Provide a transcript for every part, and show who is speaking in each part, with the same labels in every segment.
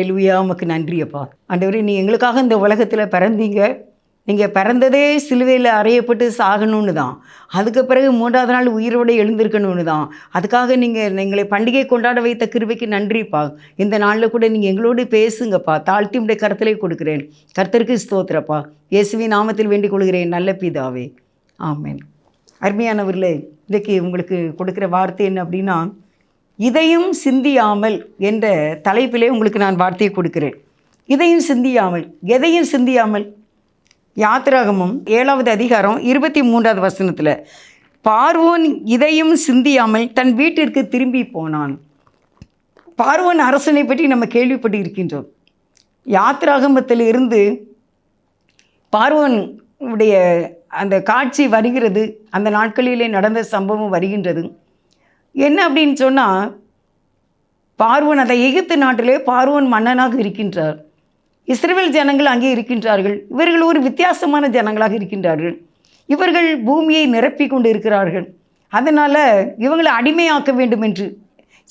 Speaker 1: அல்லேலூயா, உமக்கு நன்றி அப்பா. ஆண்டவரே, நீ எங்களுக்காக இந்த உலகத்தில் பிறந்தீங்க. நீங்கள் பிறந்ததே சிலுவையில் அறையப்பட்டு சாகணும்னு தான். அதுக்கு பிறகு 3ஆவது நாள் உயிரோடு எழுந்திருக்கணும்னு தான். அதுக்காக நீங்கள் எங்களை பண்டிகை கொண்டாட வைத்த கிருபைக்கு நன்றிப்பா. இந்த நாளில் கூட நீங்கள் எங்களோடு பேசுங்கப்பா. தாழ்த்தி உடைய கருத்திலே கொடுக்குறேன். கர்த்தருக்கு ஸ்தோத்திரப்பா. இயேசுவின் நாமத்தில் வேண்டிக் கொள்கிறேன் நல்ல பிதாவே, ஆமென். அருமையானவர்களே, இன்றைக்கு உங்களுக்கு கொடுக்குற வார்த்தை என்ன அப்படின்னா, இதையும் சிந்தியாமல் என்ற தலைப்பிலே உங்களுக்கு நான் வார்த்தையை கொடுக்கிறேன். இதையும் சிந்தியாமல், எதையும் சிந்தியாமல். யாத்திராகமம் 7வது அதிகாரம் 23வது வசனத்தில், பார்வோன் இதையும் சிந்தியாமல் தன் வீட்டிற்கு திரும்பி போனான். பார்வோன் அரசனை பற்றி நம்ம கேள்விப்பட்டு இருக்கின்றோம். யாத்திராகமத்தில் இருந்து பார்வோன் உடைய அந்த காட்சி வருகிறது. அந்த நாட்களிலே நடந்த சம்பவம் வருகின்றது. என்ன அப்படின்னு சொன்னால், பார்வோன் அந்த எகிப்து நாட்டிலே பார்வோன் மன்னனாக இருக்கின்றார். இஸ்ரவேல் ஜனங்கள் அங்கே இருக்கின்றார்கள். இவர்கள் ஒரு வித்தியாசமான ஜனங்களாக இருக்கின்றார்கள். இவர்கள் பூமியை நிரப்பி கொண்டு இருக்கிறார்கள். அதனால் இவங்களை அடிமையாக்க வேண்டும் என்று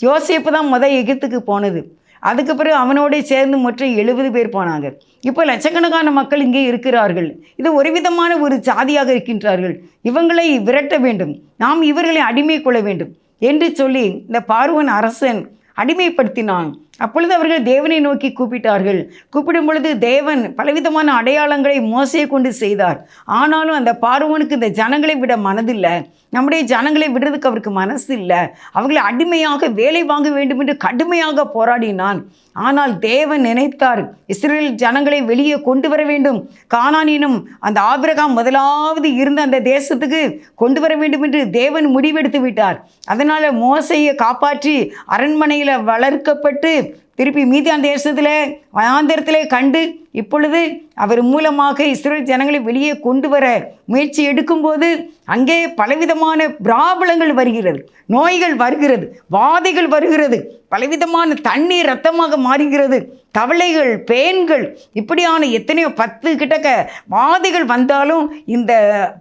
Speaker 1: யோசேப்பு தான் எகிப்துக்கு போனது. அதுக்கு பிறகு அவனோடு சேர்ந்து மொத்தம் 70 பேர் போனாங்க. இப்போ லட்சக்கணக்கான மக்கள் இங்கே இருக்கிறார்கள். இது ஒரு விதமான ஒரு சாதியாக இருக்கின்றார்கள். இவங்களை விரட்ட வேண்டும், நாம் இவர்களை அடிமை கொள்ள வேண்டும் என்று சொல்லி இந்த பார்வோன் அரசன் அடிமைப்படுத்தினான். அப்பொழுது அவர்கள் தேவனை நோக்கி கூப்பிட்டார்கள். கூப்பிடும் பொழுது தேவன் பலவிதமான அடையாளங்களை மோசையை கொண்டு செய்தார். ஆனாலும் அந்த பார்வோனுக்கு இந்த ஜனங்களை விட மனதில்லை. நம்முடைய ஜனங்களை விடுறதுக்கு அவருக்கு மனசு இல்லை. அவர்களை அடிமையாக வேலை வாங்க வேண்டும் என்று கடுமையாக போராடினான். ஆனால் தேவன் நினைத்தார், இஸ்ரவேல் ஜனங்களை வெளியே கொண்டு வர வேண்டும், கானானினும் அந்த ஆபிரகாம் முதலாவது இருந்த அந்த தேசத்துக்கு கொண்டு வர வேண்டும் என்று தேவன் முடிவெடுத்து விட்டார். அதனால் மோசையை காப்பாற்றி அரண்மனையில் வளர்க்கப்பட்டு திருப்பி மீதியான் தேசத்தில் வனாந்திரத்திலே கண்டு இப்பொழுது அவர் மூலமாக இஸ்ரவேல் ஜனங்களை வெளியே கொண்டு வர முயற்சி எடுக்கும்போது அங்கே பலவிதமான பிராபலங்கள் வருகிறது, நோய்கள் வருகிறது, வாதைகள் வருகிறது, பலவிதமான தண்ணீர் இரத்தமாக மாறுகிறது, தவளைகள், பேன்கள், இப்படியான எத்தனையோ 10 கிட்டக்க வாதைகள் வந்தாலும் இந்த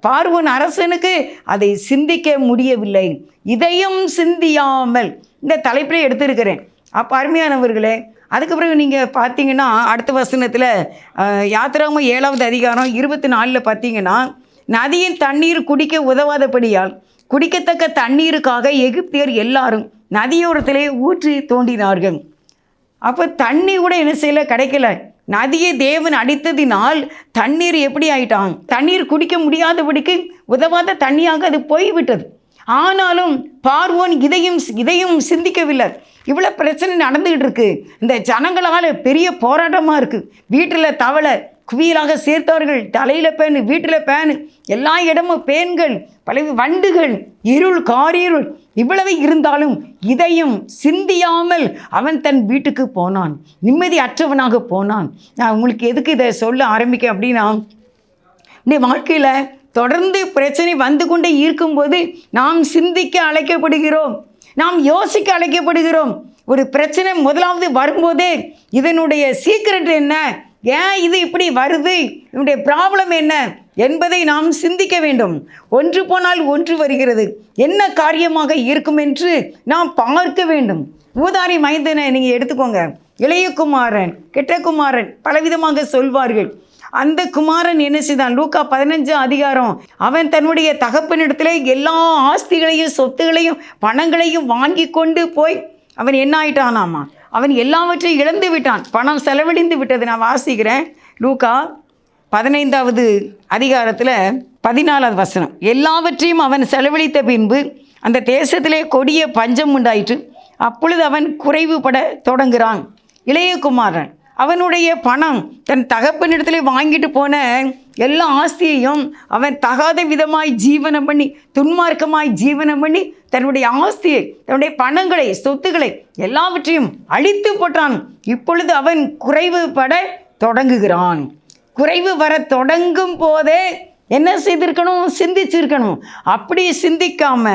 Speaker 1: பார்வோன் அரசனுக்கு அதை சிந்திக்க முடியவில்லை. இதையும் சிந்தியாமல் இந்த தலைப்பிலே எடுத்திருக்கிறேன். அப்போ அருமையானவர்களே, அதுக்கு பிறகு நீங்கள் பார்த்தீங்கன்னா அடுத்த வசனத்தில் யாத்திராகமம் 7வது அதிகாரம் 24 பார்த்தீங்கன்னா, நதியின் தண்ணீர் குடிக்க உதவாதபடியால் குடிக்கத்தக்க தண்ணீருக்காக எகிப்தியர் எல்லாரும் நதியோரத்திலே ஊற்றி தோண்டினார்கள். அப்போ தண்ணி கூட என்ன செய்யல, கிடைக்கல. நதியை தேவன் அடித்ததினால் தண்ணீர் எப்படி ஆயிட்டான், தண்ணீர் குடிக்க முடியாதபடிக்கு உதவாத தண்ணியாக அது போய்விட்டது. ஆனாலும் பார்வோன் இதையும் சிந்திக்கவில்லை. இவ்வளோ பிரச்சனை நடந்துகிட்டு இருக்கு, இந்த ஜனங்களால் பெரிய போராட்டமாக இருக்குது. வீட்டில் தவளை குவியலாக சேர்த்தவர்கள், தலையில் பேனு, வீட்டில் பேனு, எல்லா இடமும் பேன்கள், பல வண்டுகள், இருள், காரிருள், இவ்வளவு இருந்தாலும் இதையும் சிந்தியாமல் அவன் தன் வீட்டுக்கு போனான். நிம்மதி அற்றவனாக போனான். நான் உங்களுக்கு எதுக்கு இதை சொல்ல ஆரம்பிக்க அப்படின்னா, இந்த வாழ்க்கையில் தொடர்ந்து பிரச்சனை வந்து கொண்டே இருக்கும்போது நாம் சிந்திக்க அழைக்கப்படுகிறோம், நாம் யோசிக்க அழைக்கப்படுகிறோம். ஒரு பிரச்சனை முதலாவது வரும்போதே இதனுடைய சீக்ரெட் என்ன, ஏன் இது இப்படி வருது, இதனுடைய ப்ராப்ளம் என்ன என்பதை நாம் சிந்திக்க வேண்டும். ஒன்று போனால் ஒன்று வருகிறது, என்ன காரியமாக இருக்கும் என்று நாம் பார்க்க வேண்டும். ஊதாரி மைந்தனை நீங்கள் எடுத்துக்கோங்க. இளைய குமாரன், கெட்ட குமாரன், பலவிதமாக சொல்வார்கள். அந்த குமாரன் என்ன செய்தான், லூக்கா 15 அதிகாரம், அவன் தன்னுடைய தகப்பனிடத்திலே எல்லா ஆஸ்திகளையும் சொத்துகளையும் பணங்களையும் வாங்கி கொண்டு போய் அவன் என்ன ஆயிட்டானாமா, அவன் எல்லாவற்றையும் இழந்து விட்டான், பணம் செலவழிந்து விட்டது. நான் வாசிக்கிறேன், லூக்கா 15வது அதிகாரத்தில் 14வது வசனம். எல்லாவற்றையும் அவன் செலவழித்த பின்பு அந்த தேசத்திலே கொடிய பஞ்சம் உண்டாயிற்று. அப்பொழுது அவன் குறைவுபட தொடங்குகிறான். இளைய குமாரன் அவனுடைய பணம், தன் தகப்பனிடத்தில் வாங்கிட்டு போன எல்லா ஆஸ்தியையும் அவன் தகாத விதமாய் ஜீவனம் பண்ணி, துன்மார்க்கமாய் ஜீவனம் பண்ணி, தன்னுடைய ஆஸ்தியை, தன்னுடைய பணங்களை, சொத்துக்களை எல்லாவற்றையும் அழித்து போட்டான். இப்பொழுது அவன் குறைவுபட தொடங்குகிறான். குறைவு வர தொடங்கும் போதே என்ன செய்திருக்கணும், சிந்திச்சிருக்கணும். அப்படி சிந்திக்காம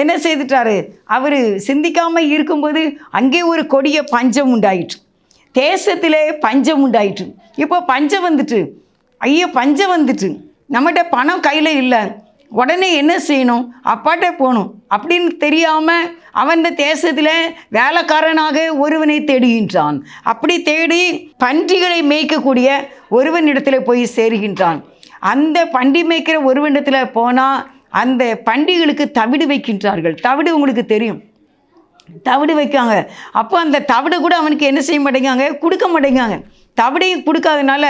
Speaker 1: என்ன செய்துட்டாரு, அவர் சிந்திக்காமல் இருக்கும்போது அங்கே ஒரு கொடிய பஞ்சம் உண்டாயிற்று. தேசத்திலே பஞ்சம் உண்டாயிற்று. இப்போ பஞ்சம் வந்துட்டு, ஐயோ பஞ்சம் வந்துட்டு, நம்மகிட்ட பணம் கையில் இல்லை, உடனே என்ன செய்யணும், அப்பாட்ட போகணும். அப்படின்னு தெரியாமல் அவன் இந்த தேசத்தில் வேலைக்காரனாக ஒருவனை தேடுகின்றான். அப்படி தேடி பன்றிகளை மேய்க்கக்கூடிய ஒருவனிடத்தில் போய் சேருகின்றான். அந்த பன்றி மேய்க்கிற ஒருவனிடத்தில் போனால் அந்த பன்றிகளுக்கு தவிடு வைக்கின்றார்கள். தவிடு உங்களுக்கு தெரியும், தவிடு வைக்காங்க. அப்போ அந்த தவிடு கூட அவனுக்கு என்ன செய்ய மாட்டேங்காங்க, கொடுக்க மாட்டேங்காங்க. தவிடையும் கொடுக்காதனால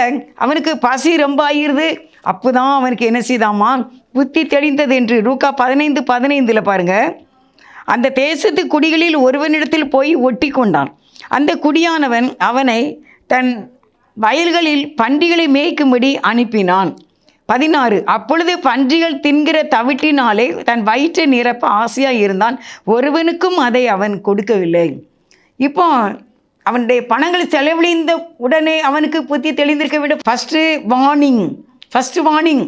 Speaker 1: அவனுக்கு பசி ரொம்ப ஆகிடுது. அப்போ தான் அவனுக்கு என்ன செய்தாமா, புத்தி தெளிந்தது என்று லூக்கா 15:15 பாருங்கள். அந்த தேசத்து குடிகளில் ஒருவனிடத்தில் போய் ஒட்டி கொண்டான். அந்த குடியானவன் அவனை தன் வயல்களில் பன்றிகளை மேய்க்கும்படி அனுப்பினான். 16 அப்பொழுது பன்றிகள் தின்கிற தவிட்டினாலே தன் வயிற்றை நிரப்ப ஆசையாக இருந்தான், ஒருவனுக்கும் அதை அவன் கொடுக்கவில்லை. இப்போ அவனுடைய பணங்கள் செலவழிந்த உடனே அவனுக்கு புத்தி தெளிந்திருக்க வேண்டும். ஃபஸ்ட்டு வார்னிங்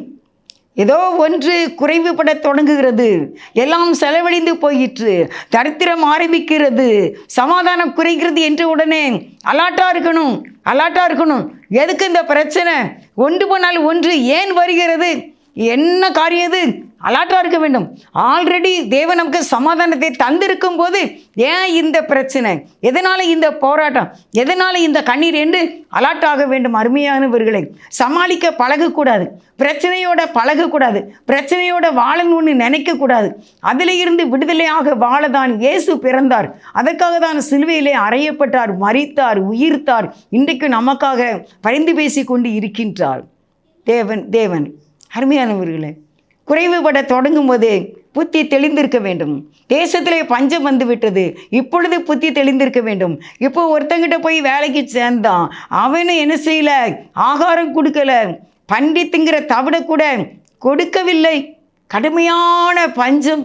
Speaker 1: ஏதோ ஒன்று குறைவுபட தொடங்குகிறது, எல்லாம் செலவழிந்து போயிற்று, தரித்திரம் ஆரம்பிக்கிறது, சமாதானம் குறைகிறது என்ற உடனே அலாட்டாக இருக்கணும். எதுக்கு இந்த பிரச்சனை, ஒன்று போனால் ஒன்று ஏன் வருகிறது, என்ன காரியம் இது, அலாட்டாக இருக்க வேண்டும். ஆல்ரெடி தேவன் நமக்கு சமாதானத்தை தந்திருக்கும் போது ஏன் இந்த பிரச்சனை, எதனால் இந்த போராட்டம், எதனால் இந்த கண்ணீர் என்று அலாட்டாக வேண்டும். அருமையானவர்களை, சமாளிக்க பழகக்கூடாது, பிரச்சனையோட பழகக்கூடாது, பிரச்சனையோட வாழணும்னு நினைக்கக்கூடாது. அதில் இருந்து விடுதலையாக வாழதான் இயேசு பிறந்தார். அதற்காக தான் சிலுவையிலே அறையப்பட்டார், மரித்தார், உயிர்த்தார், இன்றைக்கு நமக்காக பரிந்து பேசி கொண்டு இருக்கின்றார். தேவன் அருமையானவர்களே, குறைவுபட தொடங்கும் போது புத்தி தெளிந்திருக்க வேண்டும். தேசத்திலே பஞ்சம் வந்து விட்டது, இப்பொழுது புத்தி தெளிந்திருக்க வேண்டும். இப்போ ஒருத்தங்கிட்ட போய் வேலைக்கு சேர்ந்தான், அவனு என்ன செய்யல, ஆகாரம் கொடுக்கல, பன்றி திங்கிற தவிட கூட கொடுக்கவில்லை. கடுமையான பஞ்சம்,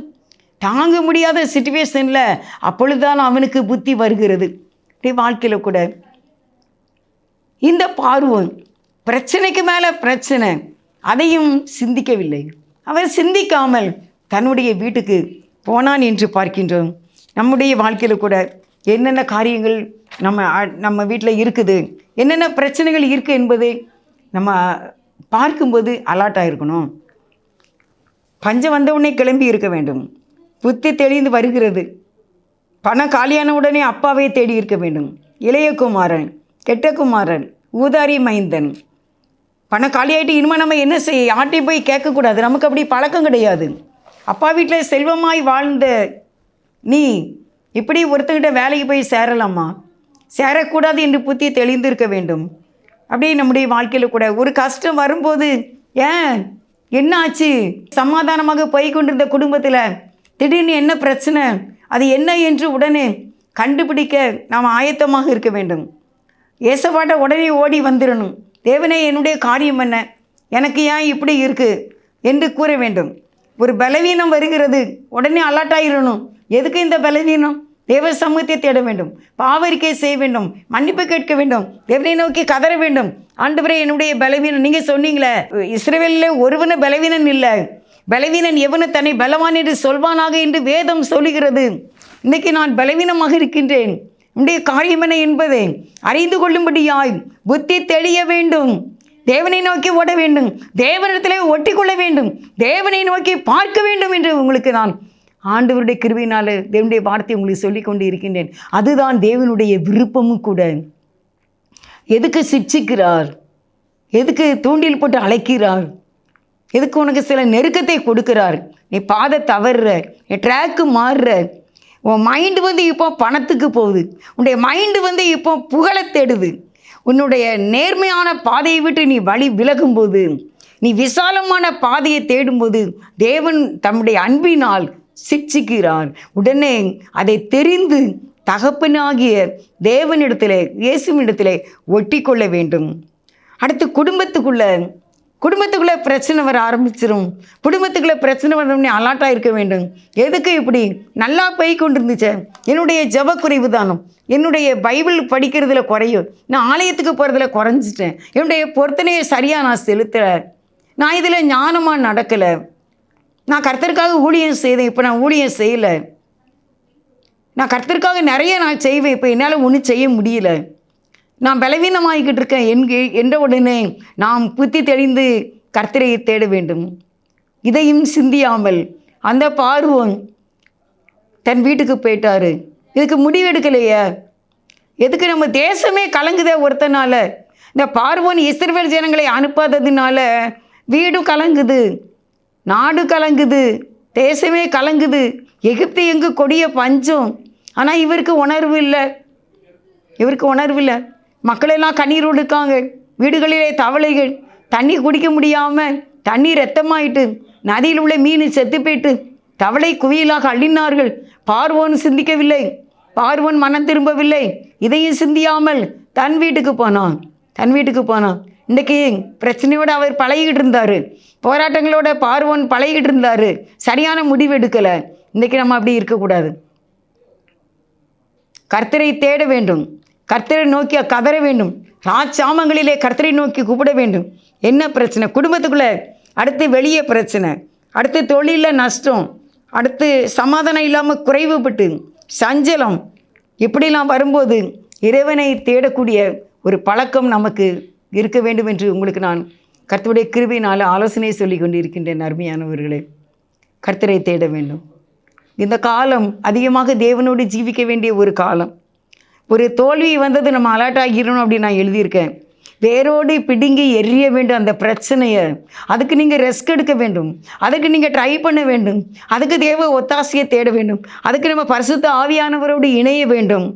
Speaker 1: தாங்க முடியாத சிச்சுவேஷனில் அப்பொழுதுதான் அவனுக்கு புத்தி வருகிறது. இப்படி வாழ்க்கையில் கூட இந்த பார்வன் பிரச்சனைக்கு மேலே பிரச்சனை, அதையும் சிந்திக்கவில்லை. அவன் சிந்திக்காமல் தன்னுடைய வீட்டுக்கு போனான் என்று பார்க்கின்றோம். நம்முடைய வாழ்க்கையில் கூட என்னென்ன காரியங்கள் நம்ம வீட்டில் இருக்குது, என்னென்ன பிரச்சனைகள் இருக்குது என்பதை நம்ம பார்க்கும்போது அலாட்டாக இருக்கணும். பஞ்சம் வந்த உடனே கிளம்பி இருக்க வேண்டும். புத்தி தெளிந்து வருகிறது, பணம் காலியான உடனே அப்பாவை தேடி இருக்க வேண்டும். இளைய குமாரன், கெட்ட குமாரன், ஊதாரி மைந்தன், பணம் காலியாகிட்டு இனிமேல் நம்ம என்ன செய்ய, யார்ட்டையும் போய் கேட்கக்கூடாது. நமக்கு அப்படி பழக்கம் கிடையாது. அப்பா வீட்டில் செல்வமாய் வாழ்ந்த நீ இப்படி ஒருத்தங்கிட்ட வேலைக்கு போய் சேரலாமா, சேரக்கூடாது என்று புத்தி தெளிந்திருக்க வேண்டும். அப்படியே நம்முடைய வாழ்க்கையில் கூட ஒரு கஷ்டம் வரும்போது என்ன ஆச்சு, சமாதானமாக போய் கொண்டிருந்த குடும்பத்தில் திடீர்னு என்ன பிரச்சனை, அது என்ன என்று உடனே கண்டுபிடிக்க நாம் ஆயத்தமாக இருக்க வேண்டும். ஏசப்பாட்ட உடனே ஓடி வந்துடணும். தேவனே, என்னுடைய காரியம் என்ன, எனக்கு ஏன் இப்படி இருக்குது என்று கூற வேண்டும். ஒரு பலவீனம் வருகிறது, உடனே அலர்ட்டாயிடணும். எதுக்கு இந்த பலவீனம், தேவ சமூகத்தை தேட வேண்டும், பாவரிக்கை செய்ய வேண்டும், மன்னிப்பு கேட்க வேண்டும், தேவனை நோக்கி கதற வேண்டும். ஆண்டவரே, என்னுடைய பலவீனம், நீங்கள் சொன்னீங்களே இஸ்ரவேலில் ஒருவன பலவீனன் இல்லை, பலவீனன் எவனு தன்னை பலவான் என்று சொல்வானாக என்று வேதம் சொல்லுகிறது. இன்றைக்கி நான் பலவீனமாக இருக்கின்றேன், உன்னுடைய காரியம் என்ன என்பதை அறிந்து கொள்ளும்படியாய் புத்தி தெளிய வேண்டும். தேவனை நோக்கி ஓட வேண்டும், தேவனிடத்திலே ஒட்டி கொள்ள வேண்டும், தேவனை நோக்கி பார்க்க வேண்டும் என்று உங்களுக்கு நான் ஆண்டவருடைய கிருபையினால் தேவனுடைய வார்த்தை உங்களுக்கு சொல்லி கொண்டு இருக்கின்றேன். அதுதான் தேவனுடைய விருப்பமும் கூட. எதுக்கு சிட்சிக்கிறார், எதுக்கு தூண்டில் போட்டு அழைக்கிறார், எதுக்கு உனக்கு சில நெருக்கத்தை கொடுக்கிறார். நீ பாதை தவறுற, நீ ட்ராக்கு மாறுற, உன் மைண்டு வந்து இப்போ பணத்துக்கு போகுது, உன்னுடைய மைண்டு இப்போ புகழை தேடுது. உன்னுடைய நேர்மையான பாதையை விட்டு நீ வழி விலகும்போது, நீ விசாலமான பாதையை தேடும்போது தேவன் தம்முடைய அன்பினால் சிட்சிக்கிறார். உடனே அதை தெரிந்து தகப்பனாகிய தேவனிடத்திலே, இயேசுவினிடத்திலே ஒட்டி கொள்ள வேண்டும். அடுத்து குடும்பத்துக்குள்ளே பிரச்சனை வர ஆரம்பிச்சிடும். குடும்பத்துக்குள்ளே பிரச்சனை வந்தோடனே அலாட்டாக இருக்க வேண்டும். எதுக்கு இப்படி நல்லா போய் கொண்டு இருந்துச்சு, என்னுடைய ஜப குறைவு தானும், என்னுடைய பைபிள் படிக்கிறதுல குறையும், நான் ஆலயத்துக்கு போகிறதுல குறைஞ்சிட்டேன், என்னுடைய பொருத்தனையை சரியாக நான் செலுத்தலை, நான் இதில் ஞானமாக நடக்கலை, நான் கர்த்தருக்காக ஊழியம் செய்தேன், இப்போ நான் ஊழியம் செய்யலை, நான் கர்த்தருக்காக நிறைய நான் செய்வேன், இப்போ என்னால் ஒன்றும் செய்ய முடியல, நான் பலவீனமாகிக்கிட்டு இருக்கேன் என்ற உடனே நாம் புத்தி தெளிந்து கர்த்தரை தேட வேண்டும். இதையும் சிந்தியாமல் அந்த பார்வோன் தன் வீட்டுக்கு போயிட்டாரு. இதுக்கு முடிவு எடுக்கலையே. எதுக்கு நம்ம தேசமே கலங்குதே ஒருத்தனால. இந்த பார்வோன் இஸ்ரவேல் ஜனங்களை அனுப்பாததுனால வீடும் கலங்குது, நாடு கலங்குது, தேசமே கலங்குது. எகிப்து எங்கு கொடிய பஞ்சம். ஆனால் இவருக்கு உணர்வு இல்லை. மக்களெல்லாம் கண்ணீரோடு இருக்காங்க. வீடுகளிலே தவளைகள், தண்ணி குடிக்க முடியாமல் தண்ணி ரத்தமாயிட்டு, நதியில் உள்ள மீன் செத்து போயிட்டு தவளை குவியலாக அள்ளினார்கள். பார்வோன் சிந்திக்கவில்லை, பார்வோன் மனம் திரும்பவில்லை. இதையும் சிந்தியாமல் தன் வீட்டுக்கு போனான். இன்றைக்கி பிரச்சனையோடு அவர் பழகிட்டு இருந்தார், போராட்டங்களோட பார்வோன் பழகிட்டு இருந்தார், சரியான முடிவு எடுக்கலை. இன்றைக்கி நம்ம அப்படி இருக்கக்கூடாது. கர்த்தரை தேட வேண்டும், கர்த்தரை நோக்கி கதற வேண்டும், ராஜாமங்களிலே கர்த்தரை நோக்கி கூப்பிட வேண்டும். என்ன பிரச்சனை? குடும்பத்துக்குள்ளே, அடுத்து வெளியே பிரச்சனை, அடுத்து தொழிலில் நஷ்டம், அடுத்து சமாதானம் இல்லாமல் குறைவுபட்டு சஞ்சலம், இப்படிலாம் வரும்போது இறைவனை தேடக்கூடிய ஒரு பழக்கம் நமக்கு இருக்க வேண்டும் என்று உங்களுக்கு நான் கர்த்தருடைய கிருபையினால் ஆலோசனை சொல்லி கொண்டு இருக்கின்றேன். அருமையானவர்களே, கர்த்தரை தேட வேண்டும். இந்த காலம் அதிகமாக தேவனோடு ஜீவிக்க வேண்டிய ஒரு காலம். ஒரு தோல்வி வந்தது நம்ம அலர்ட் ஆகிடணும் அப்படின்னு நான் எழுதியிருக்கேன். வேரோடு பிடுங்கி எரிய வேண்டும் அந்த பிரச்சனையை. அதுக்கு நீங்கள் ரெஸ்க் எடுக்க வேண்டும், அதுக்கு நீங்கள் ட்ரை பண்ண வேண்டும், அதுக்கு தேவ ஒத்தாசையை தேட வேண்டும், அதுக்கு நம்ம பரிசுத்த ஆவியானவரோடு இணைய வேண்டும்.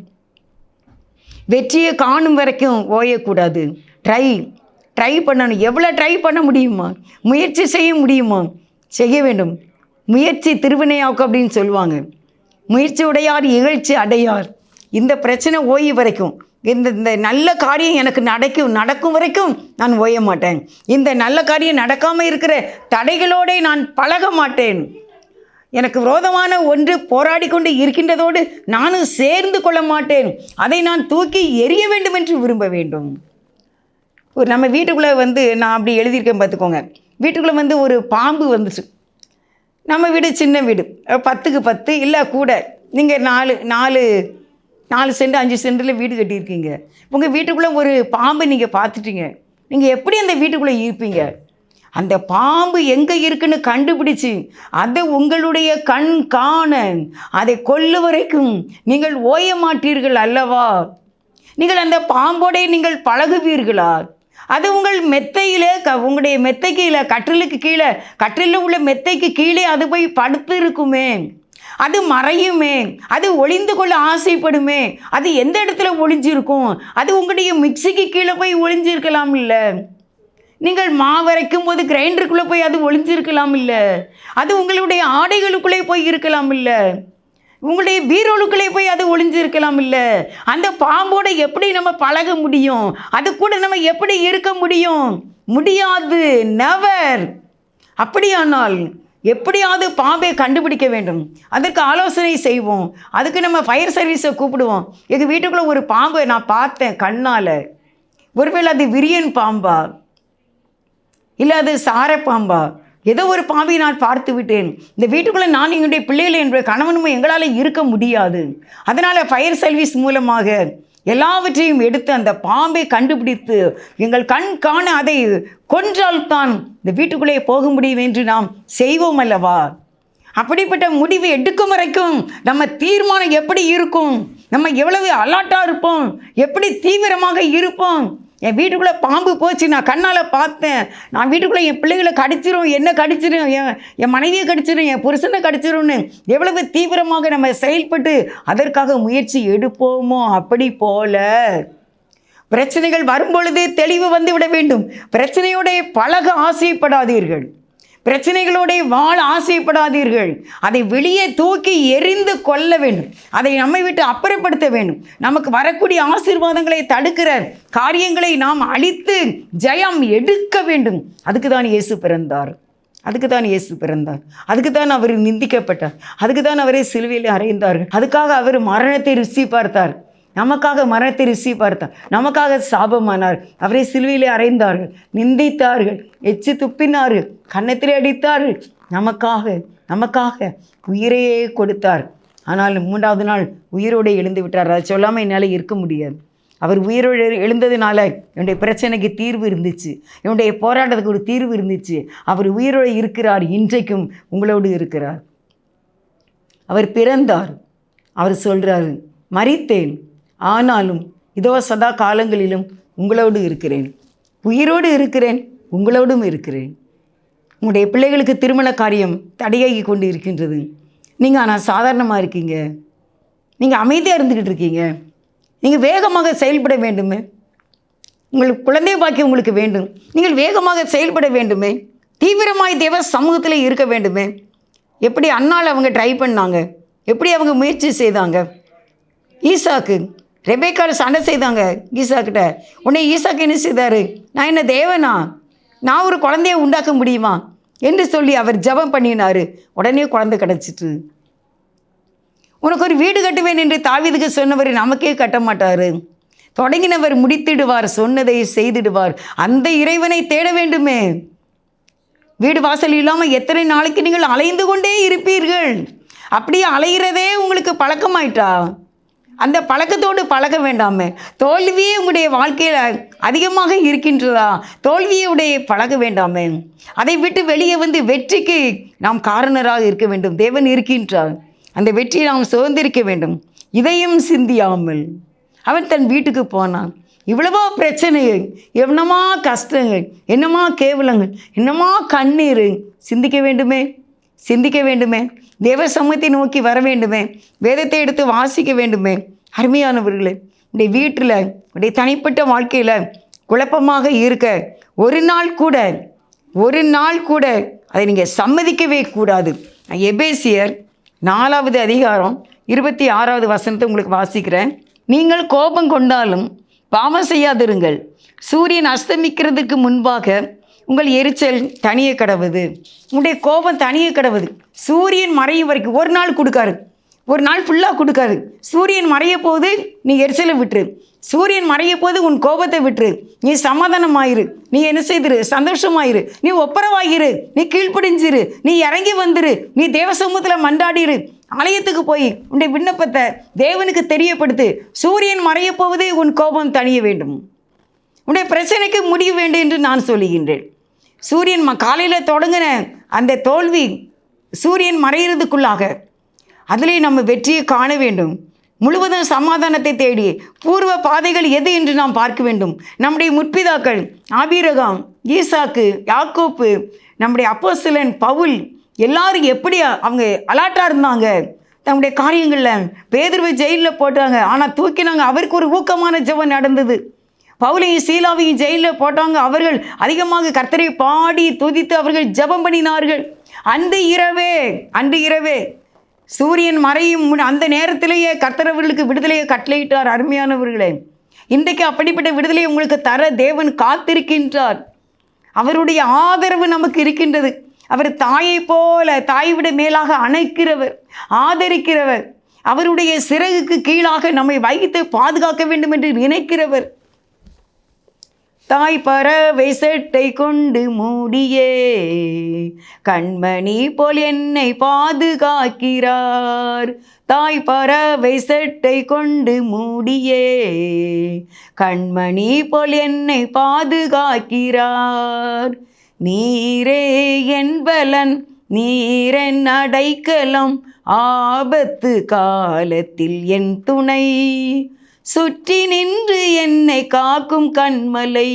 Speaker 1: வெற்றியை காணும் வரைக்கும் ஓயக்கூடாது. ட்ரை பண்ணணும். எவ்வளோ ட்ரை பண்ண முடியுமா, முயற்சி செய்ய முடியுமா, செய்ய வேண்டும். முயற்சி திருவினையாக்கும் அப்படின்னு சொல்லுவாங்க. முயற்சி உடையார் இகழ்ச்சி அடையார். இந்த பிரச்சனை ஓய்வு வரைக்கும், இந்த நல்ல காரியம் எனக்கு நடக்கும் வரைக்கும் நான் ஓய மாட்டேன். இந்த நல்ல காரியம் நடக்காமல் இருக்கிற தடைகளோடு நான் பழக மாட்டேன். எனக்கு விரோதமான ஒன்று போராடி கொண்டு இருக்கின்றதோடு நானும் சேர்ந்து கொள்ள மாட்டேன். அதை நான் தூக்கி எறிய வேண்டும் என்று விரும்ப வேண்டும். நம்ம வீட்டுக்குள்ளே நான் அப்படி எழுதியிருக்கேன் பார்த்துக்கோங்க. வீட்டுக்குள்ளே ஒரு பாம்பு வந்துச்சு. நம்ம வீடு சின்ன வீடு, 10க்கு 10 இல்லை கூட. நீங்கள் 4 சென்ட் 5 சென்டில் வீடு கட்டியிருக்கீங்க. உங்கள் வீட்டுக்குள்ளே ஒரு பாம்பு நீங்கள் பார்த்துட்டீங்க. நீங்கள் எப்படி அந்த வீட்டுக்குள்ளே இருப்பீங்க? அந்த பாம்பு எங்கே இருக்குன்னு கண்டுபிடிச்சி அதை உங்களுடைய கண் காண அதை கொல்ல வரைக்கும் நீங்கள் ஓய மாட்டீர்கள் அல்லவா? நீங்கள் அந்த பாம்போடே நீங்கள் பழகுவீர்களா? அது உங்கள் மெத்தையில், உங்களுடைய மெத்தைக்கு கீழே, கட்டிலுக்கு கீழே, கட்டிலில் உள்ள மெத்தைக்கு கீழே அது போய் படுத்து இருக்குமே, அது மறையுமே, அது ஒளிந்து கொள்ள ஆசைப்படுமே. அது எந்த இடத்துல ஒளிஞ்சிருக்கும்? அது உங்களுடைய மிக்சிக்கு கீழே போய் ஒளிஞ்சிருக்கலாம் இல்லை? நீங்கள் மாவரைக்கும் போது கிரைண்டருக்குள்ளே போய் அது ஒளிஞ்சிருக்கலாம் இல்லை? அது உங்களுடைய ஆடைகளுக்குள்ளே போய் இருக்கலாம் இல்லை? உங்களுடைய பீரோலுக்குள்ளே போய் அது ஒளிஞ்சிருக்கலாம் இல்லை? அந்த பாம்போடு எப்படி நம்ம பழக முடியும்? அது கூட நம்ம எப்படி இருக்க முடியும்? முடியாது, நெவர். அப்படியானால் எப்படியாவது பாம்பை கண்டுபிடிக்க வேண்டும். அதற்கு ஆலோசனை செய்வோம். அதுக்கு நம்ம ஃபயர் சர்வீஸை கூப்பிடுவோம். எங்கள் வீட்டுக்குள்ளே ஒரு பாம்பை நான் பார்த்தேன் கண்ணால். ஒருவேளை அது விரியன் பாம்பா, இல்லை அது சார பாம்பா, ஏதோ ஒரு பாம்பை நான் பார்த்து விட்டேன். இந்த வீட்டுக்குள்ளே நான் எங்களுடைய பிள்ளைகள் என்ற கணவனும் எங்களால் இருக்க முடியாது. அதனால் ஃபயர் சர்வீஸ் மூலமாக எல்லாவற்றையும் எடுத்து அந்த பாம்பை கண்டுபிடித்து எங்கள் கண் காண அதை கொன்றால்தான் இந்த வீட்டுக்குள்ளே போக முடியும் என்று நாம் செய்வோம் அல்லவா? அப்படிப்பட்ட முடிவு எடுக்கும் வரைக்கும் நம்ம தீர்மானம் எப்படி இருக்கும்? நம்ம எவ்வளவு அலர்ட்டாக இருப்போம், எப்படி தீவிரமாக இருப்போம்? என் வீட்டுக்குள்ளே பாம்பு போச்சு, நான் கண்ணால் பார்த்தேன். நான் வீட்டுக்குள்ளே என் பிள்ளைகளை கடிச்சிரும், என்ன கடிச்சிரும், என் மனைவியை கடிச்சிரும், என் புருஷனை கடிச்சிரும்னு எவ்வளவு தீவிரமாக நம்ம செயல்பட்டு அதற்காக முயற்சி எடுப்போமோ, அப்படி போல பிரச்சனைகள் வரும்பொழுது தெளிவு வந்து விட வேண்டும். பிரச்சனையோட பழக ஆசைப்படாதீர்கள், பிரச்சனைகளோட வாழ ஆசைப்படாதீர்கள். அதை வெளியே தூக்கி எரிந்து கொள்ள வேண்டும், அதை நம்மை விட்டு அப்புறப்படுத்த வேண்டும். நமக்கு வரக்கூடிய ஆசீர்வாதங்களை தடுக்கிற காரியங்களை நாம் அழித்து ஜெயம் எடுக்க வேண்டும். அதுக்கு தான் இயேசு பிறந்தார், அதுக்கு தான் அவர் நிந்திக்கப்பட்டார், அதுக்கு தான் அவரை சிலுவையில் அறைந்தார்கள், அதுக்காக அவர் மரணத்தை ருசி பார்த்தார், நமக்காக மரணத்தை ருசி பார்த்தார், நமக்காக சாபமானார். அவரை சிலுவையிலே அறைந்தார்கள், நிந்தித்தார்கள், எச்சி துப்பினார்கள், கன்னத்திலே அடித்தார்கள். நமக்காக உயிரையே கொடுத்தார். ஆனால் 3வது நாள் உயிரோடு எழுந்து விட்டார். அதை சொல்லாமல் என்னால் இருக்க முடியாது. அவர் உயிரோடு எழுந்ததுனால என்னுடைய பிரச்சனைக்கு தீர்வு இருந்துச்சு, என்னுடைய போராட்டத்துக்கு ஒரு தீர்வு இருந்துச்சு. அவர் உயிரோடு இருக்கிறார், இன்றைக்கும் உங்களோடு இருக்கிறார். அவர் பிறந்தார். அவர் சொல்கிறாரு, மரித்தேன், ஆனாலும் இதோ சதா காலங்களிலும் உங்களோடு இருக்கிறேன், உயிரோடு இருக்கிறேன், உங்களோடும் இருக்கிறேன். உங்களுடைய பிள்ளைகளுக்கு திருமண காரியம் தடையாகி கொண்டு இருக்கின்றது. நீங்கள் ஆனால் சாதாரணமாக இருக்கீங்க, நீங்கள் அமைதியாக இருந்துக்கிட்டு இருக்கீங்க. நீங்கள் வேகமாக செயல்பட வேண்டுமே. உங்களுக்கு குழந்தை பாக்கியம் உங்களுக்கு வேண்டும், நீங்கள் வேகமாக செயல்பட வேண்டுமே. தீவிரமாய் தேவ சமூகத்தில் இருக்க வேண்டுமே. எப்படி அன்னாள் அவங்க ட்ரை பண்ணாங்க, எப்படி அவங்க முயற்சி செய்தாங்க. ஈசாக்கு ரெபேக்கால் சண்டை செய்தாங்க ஈசாக்கிட்ட. உடனே ஈசாக்கு என்ன செய்தார், நான் என்ன தேவனா, நான் ஒரு குழந்தைய உண்டாக்க முடியுமா என்று சொல்லி அவர் ஜெபம் பண்ணினார். உடனே குழந்தை கிடச்சிட்டு. உனக்கு ஒரு வீடு கட்டுவேன் என்று தாவீதுக்கு சொன்னவர் நமக்கே கட்ட மாட்டார். தொடங்கினவர் முடித்திடுவார், சொன்னதை செய்திடுவார். அந்த இறைவனை தேட வேண்டுமே. வீடு வாசல் இல்லாமல் எத்தனை நாளைக்கு நீங்கள் அலைந்து கொண்டே இருப்பீர்கள். அப்படியே அலைகிறதே உங்களுக்கு பழக்கமாயிட்டா, அந்த பழக்கத்தோடு பழக வேண்டாமே. தோல்வியே உங்களுடைய வாழ்க்கையில் அதிகமாக இருக்கின்றதா, தோல்வியுடைய பழக வேண்டாமே. அதை விட்டு வெளியே வந்து வெற்றிக்கு நாம் காரணராக இருக்க வேண்டும். தேவன் இருக்கின்றார், அந்த வெற்றியை நாம் சுதந்திரிக்க வேண்டும். இதையும் சிந்தியாமல் அவன் தன் வீட்டுக்கு போனான். இவ்வளவோ பிரச்சனைகள், என்னமா கஷ்டங்கள், என்னமா கேவலங்கள், என்னமா கண்ணீர். சிந்திக்க வேண்டுமே, சிந்திக்க வேண்டுமே. தேவ சமூகத்தை நோக்கி வர வேண்டுமே. வேதத்தை எடுத்து வாசிக்க வேண்டுமே. அருமையானவர்களே, உடைய வீட்டில் உடைய தனிப்பட்ட வாழ்க்கையில் குழப்பமாக இருக்க ஒரு நாள் கூட அதை நீங்கள் சம்மதிக்கவே கூடாது. எபேசியர் 4வது அதிகாரம் 26வது வசனத்தை உங்களுக்கு வாசிக்கிறேன். நீங்கள் கோபம் கொண்டாலும் பாவம் செய்யாதிருங்கள். சூரியன் அஸ்தமிக்கிறதுக்கு முன்பாக உங்கள் எரிச்சல் தனியே கடவுது. உங்களுடைய கோபம் தனியே கடவுது. சூரியன் மறையும் வரைக்கும் ஒரு நாள் கொடுக்காரு, ஒரு நாள் ஃபுல்லாக கொடுக்காரு. சூரியன் மறைய போது நீ எரிச்சலை விட்டுரு, சூரியன் மறைய போது உன் கோபத்தை விட்டுரு. நீ சமாதானமாயிரு, நீ என்ன செய்திரு, சந்தோஷமாயிரு, நீ ஒப்பரவாயிரு, நீ கீழ்ப்படிஞ்சிரு, நீ இறங்கி வந்துரு, நீ தேவ சமூகத்தில் மன்றாடிரு. ஆலயத்துக்கு போய் உன்னுடைய விண்ணப்பத்தை தேவனுக்கு தெரியப்படுத்து. சூரியன் மறைய போவது உன் கோபம் தணிய வேண்டும், உன்னுடைய பிரச்சனைக்கு முடிவு வேண்டும் என்று நான் சொல்லுகின்றேன். சூரியன் காலையில் தொடங்கின அந்த தோல்வி சூரியன் மறைகிறதுக்குள்ளாக அதிலே நம்ம வெற்றியை காண வேண்டும். முழுவதும் சமாதானத்தை தேடி பூர்வ பாதைகள் எது என்று நாம் பார்க்க வேண்டும். நம்முடைய முற்பிதாக்கள் ஆபிரகாம், ஈசாக்கு, யாக்கோப்பு, நம்முடைய அப்போஸ்தலன் பவுல் எல்லாரும் எப்படி அவங்க அலாட்டாக இருந்தாங்க. தங்களுடைய காரியங்களில் பேதுருவை ஜெயிலில் போட்டாங்க, ஆனால் தூக்கினாங்க. அவருக்கு ஒரு ஊக்கமான ஜெபம் நடந்தது. பவுலையும் சீலாவையும் ஜெயிலில் போட்டாங்க. அவர்கள் அதிகமாக கர்த்தரை பாடி துதித்து அவர்கள் ஜெபம் பண்ணினார்கள். அன்று இரவே சூரியன் மறையும் அந்த நேரத்திலேயே கர்த்தர் அவர்களுக்கு விடுதலையை கட்டளையிட்டார். அருமையானவர்களே, இன்றைக்கு அப்படிப்பட்ட விடுதலையை உங்களுக்கு தர தேவன் காத்திருக்கின்றார். அவருடைய ஆதரவு நமக்கு இருக்கின்றது. அவர் தாயை போல, தாயை விட மேலாக அணைக்கிறவர், ஆதரிக்கிறவர், அவருடைய சிறகுக்கு கீழாக நம்மை வைத்து பாதுகாக்க வேண்டும் என்று நினைக்கிறவர். தாய் பறவை செட்டை கொண்டு மூடியே கண்மணி போல் என்னை பாதுகாக்கிறார். தாய் பறவை செட்டை கொண்டு மூடியே கண்மணி போல் என்னை பாதுகாக்கிறார். நீரே என் பலன், நீரென் அடைக்கலம், ஆபத்து காலத்தில் என் துணை, சுற்றி நின்று என்னை காக்கும் கண்மலை,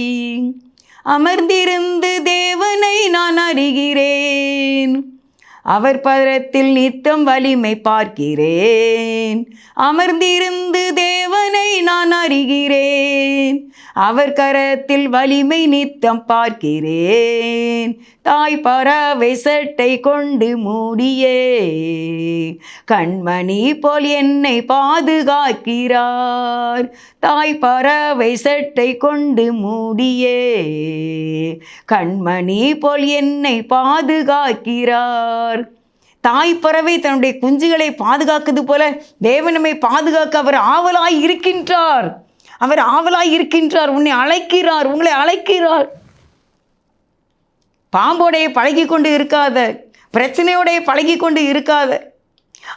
Speaker 1: அமர்ந்திருந்து தேவனை நான் அறிகிறேன், அவர் பதத்தில் நித்தம் வலிமை பார்க்கிறேன். அமர்ந்திருந்து தேவனை நான் அறிகிறேன், அவர் கரத்தில் வலிமை நித்தம் பார்க்கிறேன். தாய் பறவை சட்டை கொண்டு மூடியே கண்மணி போல் என்னை பாதுகாக்கிறார். தாய் பறவை சட்டை கொண்டு மூடியே கண்மணி போல் என்னை பாதுகாக்கிறார். தாய் பறவை தன்னுடைய குஞ்சுகளை பாதுகாக்குது போல தேவன் நம்மை பாதுகாக்க அவர் ஆவலாய் இருக்கின்றார். அவர் ஆவலாய் இருக்கின்றார். உன்னை அழைக்கிறார், உங்களை அழைக்கிறார். பாம்போடைய பழகி கொண்டு இருக்காத, பிரச்சனையோடைய பழகி கொண்டு இருக்காத.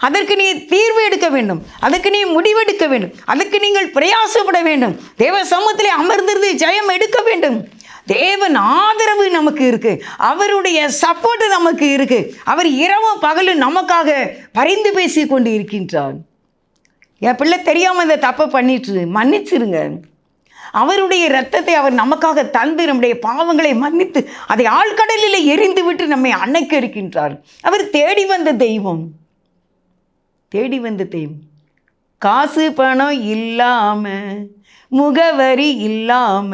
Speaker 1: அதற்கு நீ தீர்வு எடுக்க வேண்டும், அதற்கு நீ முடிவெடுக்க வேண்டும், அதற்கு நீங்கள் பிரயாசப்பட வேண்டும். தேவ சமூகத்திலே அமர்ந்திருந்து ஜெயம் எடுக்க வேண்டும். தேவன் ஆதரவு நமக்கு இருக்கு, அவருடைய சப்போர்ட் நமக்கு இருக்கு. அவர் இரவும் பகலும் நமக்காக பரிந்து பேசி கொண்டு இருக்கின்றார். என் பிள்ளை தெரியாமல் இந்த தப்பை பண்ணிட்டு மன்னிச்சிருங்க. அவருடைய இரத்தத்தை அவர் நமக்காக தந்து நம்முடைய பாவங்களை மன்னித்து அதை ஆழ்கடலில் எரிந்து விட்டு நம்மை அணைக்க இருக்கின்றார். அவர் தேடி வந்த தெய்வம், தேடி வந்த தெய்வம். காசு பணம் இல்லாம, முகவரி இல்லாம,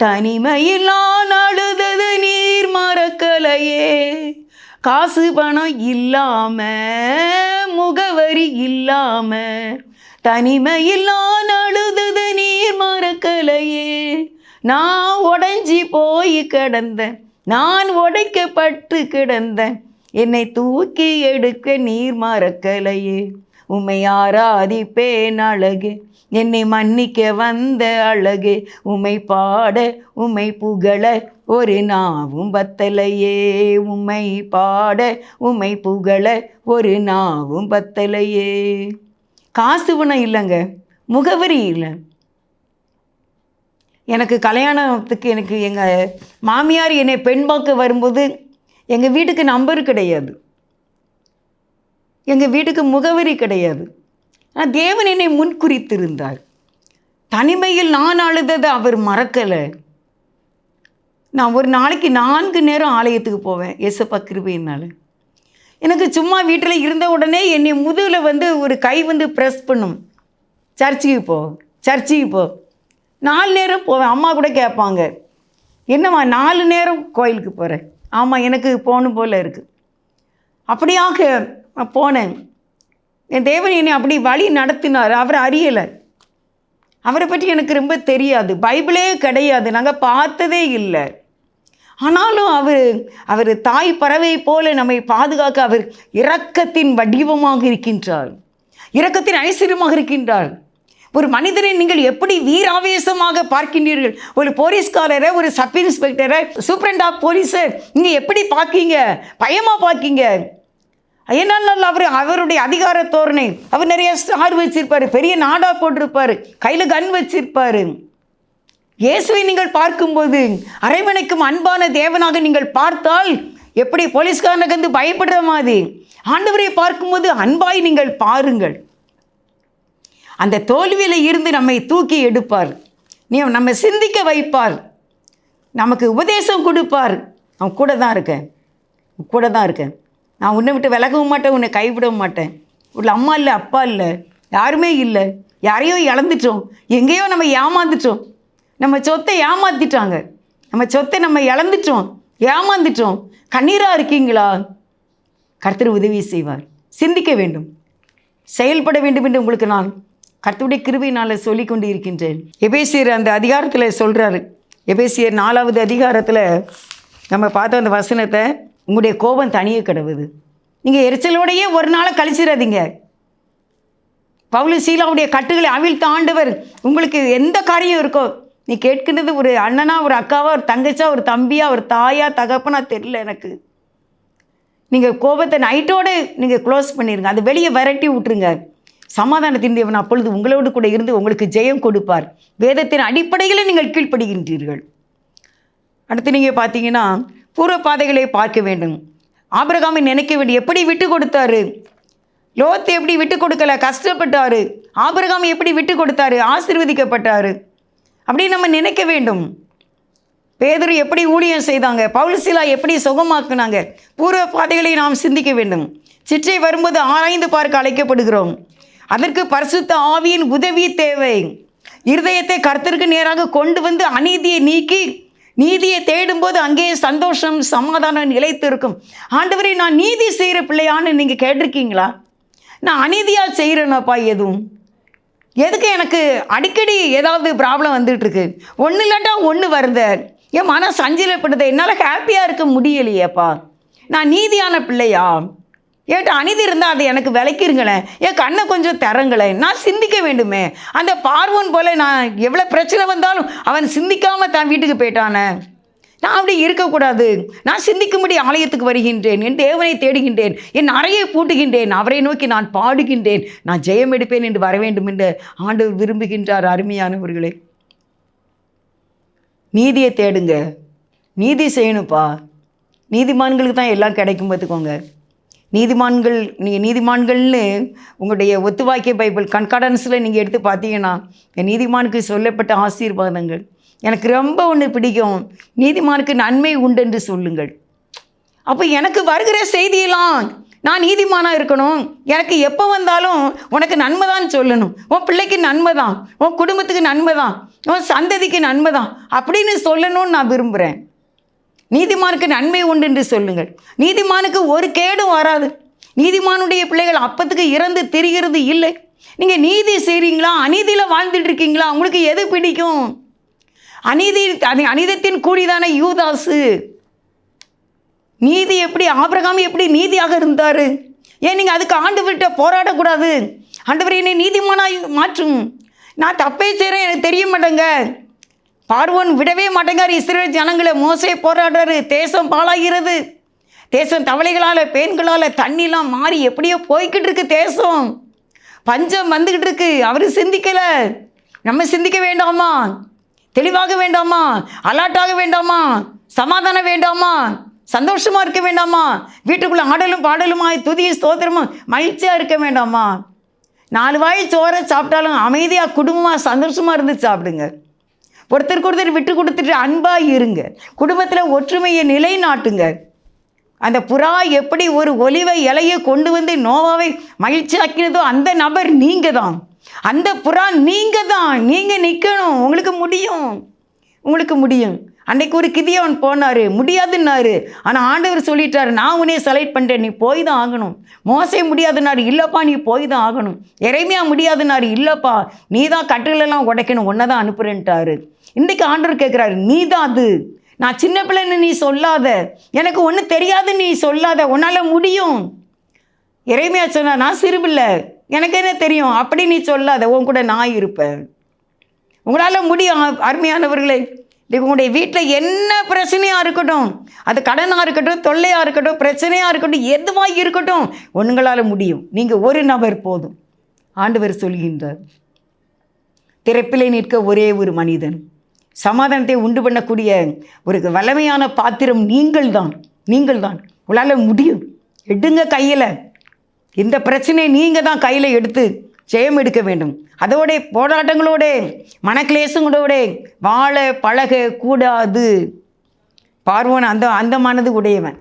Speaker 1: தனிமையில் நான் அழுதது நீர் மறக்கலையே. காசு பணம் இல்லாம, முகவரி இல்லாம, தனிமையில் நான் அழுதது நீர் மறக்கலையே. நான் உடைஞ்சி போய் கிடந்தேன், நான் உடைக்கப்பட்டு கிடந்தேன், என்னை தூக்கி எடுக்க நீர் மறக்கலையே. உம்மை ஆராதிப்பேன் அழகு, என்னை மன்னிக்க வந்த அழகு, உம்மை பாட உம்மை புகழ ஒரு நாவும் பத்தலையே. உம்மை பாட உம்மை புகழ ஒரு நாவும் பத்தலையே. காசு பணம் இல்லைங்க, முகவரி இல்லை. எனக்கு கல்யாணத்துக்கு எனக்கு எங்கள் மாமியார் என்னை பெண் பார்க்க வரும்போது எங்கள் வீட்டுக்கு நம்பர் கிடையாது, எங்கள் வீட்டுக்கு முகவரி கிடையாது. ஆனால் தேவன் என்னை முன்குறித்திருந்தார். தனிமையில் நான் அழுததை அவர் மறக்கலை. நான் ஒரு நாளைக்கு 4 நேரம் ஆலயத்துக்கு போவேன் ஏசப்பா கிருபையினால். எனக்கு சும்மா வீட்டில் இருந்த உடனே என்னை முதுகில் ஒரு கை ப்ரெஸ் பண்ணும், சர்ச்சுக்கு போ, சர்ச்சுக்கு போ. 4 நேரம் போவேன். அம்மா கூட கேட்பாங்க, என்னம்மா 4 நேரம் கோயிலுக்கு போகிறேன்? ஆமாம், எனக்கு போகணும் போல் இருக்குது. அப்படியாக போனேன். என் தேவன் என்னை அப்படி வழி நடத்தினார். அவர் அறியலை, அவரை பற்றி எனக்கு ரொம்ப தெரியாது, பைபிளே கிடையாது, நாங்கள் பார்த்ததே இல்லை. ஆனாலும் அவர் தாய் பறவை போல நம்மை பாதுகாக்க அவர் இரக்கத்தின் வடிவமாக இருக்கின்றார், இரக்கத்தின் ஐஸ்வர்யமாக இருக்கின்றார். ஒரு மனிதனை நீங்கள் எப்படி வீராவேசமாக பார்க்கின்றீர்கள்? ஒரு போலீஸ்காரரை, ஒரு சப் இன்ஸ்பெக்டரை, சூப்பரண்ட் ஆஃப் போலீஸை நீங்கள் எப்படி பார்க்கீங்க? பயமாக பார்க்கீங்க. ஏன்னால் அவருடைய அதிகார தோரணை, அவர் நிறைய ஸ்டார் வச்சிருப்பார், பெரிய நாடா போட்டிருப்பார், கையில் கன் வச்சிருப்பார். இயேசுவை நீங்கள் பார்க்கும்போது அரவணைக்கும் அன்பான தேவனாக நீங்கள் பார்த்தால் எப்படி போலீஸ்காரனுக்கு பயப்படுற மாதிரி ஆண்டவரை பார்க்கும்போது அன்பாய் நீங்கள் பாருங்கள். அந்த தோல்வியில் இருந்து நம்மை தூக்கி எடுப்பார், நம்ம சிந்திக்க வைப்பார், நமக்கு உபதேசம் கொடுப்பார். நான் கூட தான் இருக்கேன், கூட தான் இருக்கேன், நான் உன்னை விட்டு விலகவும் மாட்டேன், உன்னை கைவிடவும் மாட்டேன். உள்ள அம்மா இல்லை, அப்பா இல்லை, யாருமே இல்லை, யாரையோ இழந்துட்டோம், எங்கேயோ நம்ம ஏமாந்துட்டோம், நம்ம சொத்தை ஏமாற்றிட்டாங்க, நம்ம சொத்தை நம்ம இழந்துட்டோம், ஏமாந்துட்டோம். கண்ணீராக இருக்கீங்களா? கர்த்தர் உதவி செய்வார். சிந்திக்க வேண்டும், செயல்பட வேண்டும் என்று உங்களுக்கு நான் கர்த்தருடைய கிருபையினால் சொல்லி கொண்டு இருக்கின்றேன். எபேசியர் அந்த அதிகாரத்தில் சொல்கிறாரு. எபேசியர் 4வது அதிகாரத்தில் நம்ம பார்த்த அந்த வசனத்தை, உங்களுடைய கோபம் தனிய கிடவுது, நீங்கள் எரிச்சலோடையே ஒரு நாளை கழிச்சிடாதீங்க. பவுல் சீலாவுடைய கட்டுகளை அவிழ்த்த ஆண்டவர் உங்களுக்கு எந்த காரியம் இருக்கோ, நீ கேட்கின்றது ஒரு அண்ணனா, ஒரு அக்காவா, ஒரு தங்கச்சா, ஒரு தம்பியா, ஒரு தாயா, தகப்பனா தெரியல எனக்கு. நீங்கள் கோபத்தை நைட்டோடு நீங்கள் க்ளோஸ் பண்ணிடுங்க, அது வெளியே விரட்டி விட்டுருங்க. சமாதானத்தின் தேவன் அப்பொழுது உங்களோடு கூட இருந்து உங்களுக்கு ஜெயம் கொடுப்பார். வேதத்தின் அடிப்படையில் நீங்கள் கீழ்ப்படுகின்றீர்கள். அடுத்து நீங்கள் பார்த்தீங்கன்னா பூர்வ பாதைகளை பார்க்க வேண்டும். ஆபிரகாமை நினைக்க வேண்டும், எப்படி விட்டு கொடுத்தாரு. லோத்து எப்படி விட்டு கொடுக்கல, கஷ்டப்பட்டாரு. ஆபிரகாம் எப்படி விட்டு கொடுத்தாரு, ஆசீர்வதிக்கப்பட்டாரு. அப்படி நம்ம நினைக்க வேண்டும். பேதுரு எப்படி ஊழியம் செய்தாங்க, பவுல் சீலா எப்படி சுகமாக்குனாங்க. பூர்வ பாதைகளை நாம் சிந்திக்க வேண்டும். சிற்றை வரும்போது ஆராய்ந்து பார்க்க அழைக்கப்படுகிறோம். அதற்கு பரிசுத்த ஆவியின் உதவி தேவை. இருதயத்தை கர்த்தருக்கு நேராக கொண்டு வந்து அநீதியை நீக்கி நீதியை தேடும்போது அங்கே சந்தோஷம், சமாதானம் நிலைத்து இருக்கும். ஆண்டவரே, நான் நீதி செய்கிற பிள்ளையான்னு நீங்கள் கேட்டிருக்கீங்களா? நான் அநீதியாக செய்கிறேனாப்பா, எதுக்கு எனக்கு அடிக்கடி ஏதாவது ப்ராப்ளம் வந்துட்டுருக்கு, ஒன்று இல்லாட்டா ஒன்று வருத, என் மன சஞ்சலப்படுது, என்னால் ஹாப்பியாக இருக்க முடியலையேப்பா. நான் நீதியான பிள்ளையா? ஏன்ட்டு அநீதி இருந்தால் அதை எனக்கு விளக்கிருங்களேன், என் கண்ணை கொஞ்சம் திறங்களேன், நான் சிந்திக்க வேண்டுமே. அந்த பார்வன் போல் நான் எவ்வளோ பிரச்சனை வந்தாலும் அவன் சிந்திக்காமல் தான் வீட்டுக்கு போயிட்டானே, நான் அப்படி இருக்கக்கூடாது. நான் சிந்திக்கும்படி ஆலயத்துக்கு வருகின்றேன், என் தேவனை தேடுகின்றேன், என் அறையை பூட்டுகின்றேன், அவரை நோக்கி நான் பாடுகின்றேன், நான் ஜெயம் எடுப்பேன் என்று வர வேண்டும் என்று ஆண்டவர் விரும்புகின்றார். அருமையானவர்களே, நீதியை தேடுங்க, நீதி செய்யணுப்பா. நீதிமான்களுக்கு தான் எல்லாம் கிடைக்கும் பார்த்துக்கோங்க. நீதிமான்கள், நீங்கள் நீதிமான்கள்னு உங்களுடைய ஒத்துவாக்கிய பைபிள் கன்கார்டன்ஸில் நீங்கள் எடுத்து பார்த்தீங்கன்னா நீதிமானுக்கு சொல்லப்பட்ட ஆசீர்வாதங்கள் எனக்கு ரொம்ப ஒன்று பிடிக்கும். நீதிமானுக்கு நன்மை உண்டு என்று சொல்லுங்கள். அப்போ எனக்கு வருகிற செய்தியெல்லாம் நான் நீதிமானாக இருக்கணும். எனக்கு எப்போ வந்தாலும் உனக்கு நன்மை தான் சொல்லணும். உன் பிள்ளைக்கு நன்மை தான், உன் குடும்பத்துக்கு நன்மை தான், உன் சந்ததிக்கு நன்மை தான் அப்படின்னு சொல்லணும்னு நான் விரும்புகிறேன். நீதிமானுக்கு நன்மை உண்டு என்று சொல்லுங்கள். நீதிமானுக்கு ஒரு கேடும் வராது. நீதிமானுடைய பிள்ளைகள் அப்பத்துக்கு இறந்து திரிகிறது இல்லை. நீங்கள் நீதி செய்கிறீங்களா, அநீதியில் வாழ்ந்துட்டு இருக்கீங்களா? உங்களுக்கு எது பிடிக்கும்? அநீதத்தின் கூடிதானே யூதாசு. நீதி எப்படி, ஆபிரகாம் எப்படி நீதியாக இருந்தார்? ஏன் நீங்கள் அதுக்கு ஆண்டவர்கிட்ட போராடக்கூடாது? ஆண்டவர் என்னை நீதிமானாக மாற்றும், நான் தப்பே செய்கிறேன், எனக்கு தெரிய மாட்டேங்க. பார்வோன் விடவே மாட்டேங்கார் இஸ்ரேல் ஜனங்களை. மோசே போராடுறாரு, தேசம் பாழாகிறது. தேசம் தவளைகளால் பேன்களால் தண்ணிலாம் மாறி எப்படியோ போய்கிட்டு இருக்கு. தேசம் பஞ்சம் வந்துக்கிட்டு இருக்கு. அவர் சிந்திக்கலை. நம்ம சிந்திக்க வேண்டாமா? தெளிவாக வேண்டாமா? அலர்ட்டாக வேண்டாமா? சமாதானம் வேண்டாமா? சந்தோஷமாக இருக்க வேண்டாமா? வீட்டுக்குள்ளே ஆடலும் பாடலுமாய் துதியும் ஸ்தோத்திரமும் மகிழ்ச்சியாக இருக்க வேண்டாமா? 4 வாய் சோறை சாப்பிட்டாலும் அமைதியாக குடும்பமாக சந்தோஷமாக இருந்து சாப்பிடுங்க. ஒருத்தருக்கு ஒருத்தர் விட்டு கொடுத்துட்டு அன்பாக இருங்க. குடும்பத்தில் ஒற்றுமையை நிலைநாட்டுங்க. அந்த புறா எப்படி ஒரு ஒலிவ இலையை கொண்டு வந்து நோவாவை மகிழ்ச்சியாக்கினதோ அந்த நபர் நீங்கள் தான். அந்த புறா நீங்கள் தான். நீங்கள் நிற்கணும். உங்களுக்கு முடியும், உங்களுக்கு முடியும். அன்றைக்கு ஒரு கிதியோன் போனார், முடியாதுன்னாரு. ஆனால் ஆண்டவர் சொல்லிட்டார், நான் உன்னை செலக்ட் பண்ணுறேன், நீ போய் தான் ஆகணும். மோசே முடியாதுன்னாரு, இல்லைப்பா நீ போய் தான் ஆகணும். எரேமியா முடியாதுன்னாரு, இல்லைப்பா நீ தான் கட்டுகளெல்லாம் உடைக்கணும், உன்னை தான் அனுப்புறேன்ட்டாரு. இன்றைக்கு ஆண்டவர் கேட்குறாரு, நீ தான் அது. நான் சின்ன பிள்ளைன்னு நீ சொல்லாத, எனக்கு ஒன்றும் தெரியாதுன்னு நீ சொல்லாத, உன்னால் முடியும். எரேமியா சொன்னா, நான் சிறுபில்லை, எனக்கு என்ன தெரியும் அப்படி நீ சொல்லாத, உன் கூட நான் இருப்பேன். உங்களால் முடியும். அருமையானவர்களே, உங்களுடைய வீட்டில் என்ன பிரச்சனையாக இருக்கட்டும், அது கடனாக இருக்கட்டும், தொல்லையாக இருக்கட்டும், பிரச்சனையாக இருக்கட்டும், எதுவாக இருக்கட்டும், உங்களால் முடியும். நீங்கள் ஒரு நபர் போதும். ஆண்டவர் சொல்கின்றார், திறப்பிலே நிற்க ஒரே ஒரு மனிதன், சமாதானத்தை உண்டு பண்ணக்கூடிய ஒரு வல்லமையான பாத்திரம் நீங்கள் தான். நீங்கள் தான். உங்களால் முடியும். எடுங்க கையில். இந்த பிரச்சனையை நீங்கள் தான் கையில் எடுத்து ஜெயம் எடுக்க வேண்டும். அதோட போராட்டங்களோட மனக்லேசங்களோட வாழ பழக கூடாது. பார்வோன் அந்த மனது உடையவன்.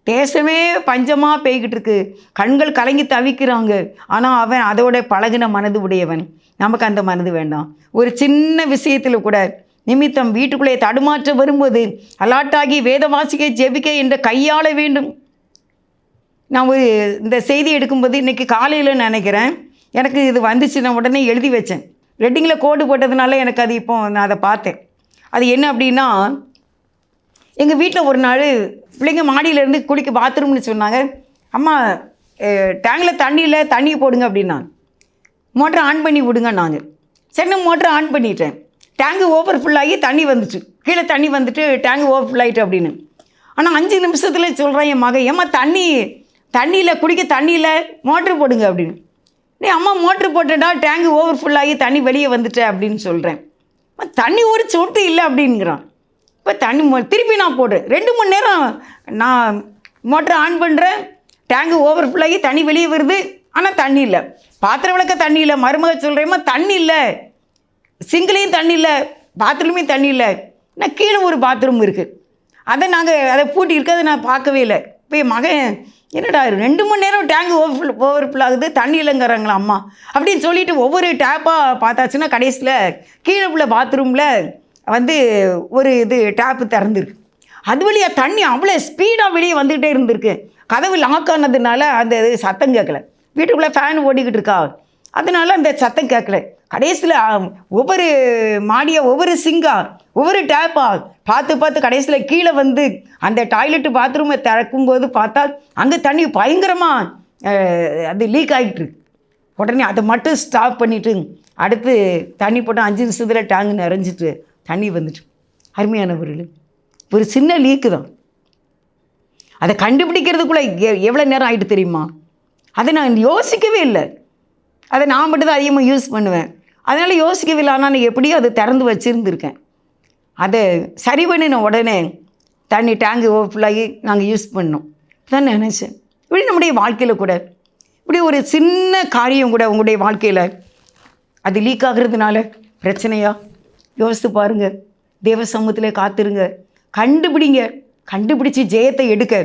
Speaker 1: தேசமே பஞ்சமாக பெய்கிட்டு இருக்கு, கண்கள் கலங்கி தவிக்கிறாங்க. ஆனால் அவன் அதோட பழகின மனது உடையவன். நமக்கு அந்த மனது வேண்டாம். ஒரு சின்ன விஷயத்தில் கூட நிமித்தம் வீட்டுக்குள்ளே தடுமாற்றம் வரும்போது அலாட்டாகி வேத வாசிக்க ஜெபிக்க என்ற கையாள வேண்டும். நான் இந்த செய்தி எடுக்கும்போது இன்றைக்கி காலையில் நினைக்கிறேன், எனக்கு இது வந்துச்சு. நான் உடனே எழுதி வச்சேன். ரெட்டிங்கில் கோடு போட்டதுனால எனக்கு அது இப்போ நான் அதை பார்த்தேன். அது என்ன அப்படின்னா, எங்கள் வீட்டில் ஒரு நாள் பிள்ளைங்க மாடியிலேருந்து குளிக்க பாத்ரூம்னு சொன்னாங்க. அம்மா டேங்கில் தண்ணி போடுங்க அப்படின்னா, மோட்டரை ஆன் பண்ணி விடுங்க. நாங்கள் சரி மோட்டரை ஆன் பண்ணிட்டேன். டேங்கு ஓவர் ஃபுல்லாகி தண்ணி வந்துச்சு, கீழே தண்ணி வந்துட்டு டேங்கு ஓவர் ஃபுல்லாகிட்டு அப்படின்னு. ஆனால் 5 நிமிஷத்தில் சொல்கிறேன் என் மகன், ஏம்மா தண்ணியில் குடிக்க தண்ணியில் மோட்ரு போடுங்க அப்படின்னு. நீ அம்மா மோட்ரு போட்டேன்டா, டேங்கு ஓவர் ஃபுல்லாகி தண்ணி வெளியே வந்துட்டேன் அப்படின்னு சொல்கிறேன். தண்ணி ஒரு சொட்டு இல்லை அப்படிங்கிறான். இப்போ தண்ணி திருப்பி நான் போடுறேன். 2 மணி நேரம் நான் மோட்டரை ஆன் பண்ணுறேன், டேங்கு ஓவர் ஃபுல்லாகி தண்ணி வெளியே வருது, ஆனால் தண்ணி இல்லை. பாத்திரம் விளக்க தண்ணி இல்லை. மருமக சொல்கிறேம்மா தண்ணி இல்லை, சிங்கிளையும் தண்ணி இல்லை, பாத்ரூமையும் தண்ணி இல்லை. நான் கீழே ஒரு பாத்ரூம் இருக்குது, அதை பூட்டி இருக்கு, அதை நான் பார்க்கவே இல்லை. இப்போ என் மகன், என்னடா 2 மணி நேரம் டேங்கு ஓவர் ஃபுல் ஆகுது, தண்ணி இல்லைங்கிறாங்களா அம்மா அப்படின்னு சொல்லிட்டு ஒவ்வொரு டேப்பாக பார்த்தாச்சுன்னா கடைசியில் கீழே உள்ள பாத்ரூமில் ஒரு டேப்பு திறந்துருக்கு. அது வழியாக தண்ணி அவ்வளோ ஸ்பீடாக வெளியே வந்துக்கிட்டே இருந்திருக்கு. கதவு லாக் ஆனதுனால அந்த சத்தம் கேட்கல. வீட்டுக்குள்ளே ஃபேன் ஓடிக்கிட்டு இருக்கா, அதனால அந்த சத்தம் கேட்கல. கடைசியில் ஒவ்வொரு மாடியாக ஒவ்வொரு சிங்கா ஒவ்வொரு டேப்பாக பார்த்து கடைசியில் கீழே அந்த டாய்லெட்டு பாத்ரூமை திறக்கும்போது பார்த்தா அங்கே தண்ணி பயங்கரமாக அது லீக் ஆகிட்டுருக்கு. உடனே அதை மட்டும் ஸ்டாப் பண்ணிவிட்டு அடுத்து தண்ணி போட்டால் 5 நிமிஷத்தில் டேங்கு நிறைஞ்சிட்டு தண்ணி வந்துட்டு. அருமையானவர்கள், ஒரு சின்ன லீக்கு தான். அதை கண்டுபிடிக்கிறதுக்குள்ளே எவ்வளோ நேரம் ஆகிட்டு தெரியுமா? அதை நான் யோசிக்கவே இல்லை. அதை நான் மட்டும் தான் அதிகமாக யூஸ் பண்ணுவேன், அதனால் யோசிக்கவே இல்லை. ஆனால் நான் எப்படியோ அதை திறந்து வச்சுருந்துருக்கேன். அதை சரி பண்ணின உடனே தண்ணி டேங்கு ஓவர்ஃபுல்லாகி நாங்கள் யூஸ் பண்ணோம் தான் நினச்சேன். இப்படி நம்முடைய வாழ்க்கையில் கூட இப்படி ஒரு சின்ன காரியம் கூட உங்களுடைய வாழ்க்கையில் அது லீக் ஆகிறதுனால பிரச்சனையா? யோசித்து பாருங்கள். தேவ சமூகத்தில் காத்திருங்க, கண்டுபிடிச்சி ஜெயத்தை எடுக்க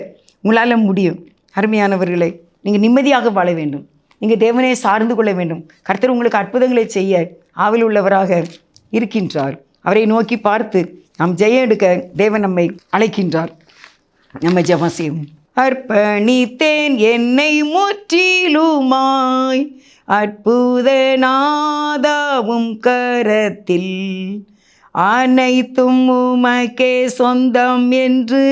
Speaker 1: உங்களால் முடியும். அருமையானவர்களே, நீங்கள் நிம்மதியாக வாழ வேண்டும், நீங்கள் தேவனை சார்ந்து கொள்ள வேண்டும். கர்த்தர் உங்களுக்கு அற்புதங்களை செய்ய ஆவல் உள்ளவராக இருக்கின்றார். அவரை நோக்கி பார்த்து நாம் ஜெயம் எடுக்க தேவன் நம்மை அழைக்கின்றார். நம்ம ஜெபம் செய்வோம். அர்ப்பணித்தேன் என்னை முற்றிலுமாய் அற்புத நாதாவும் கரத்தில், அனைத்தும் உமக்கே சொந்தம் என்று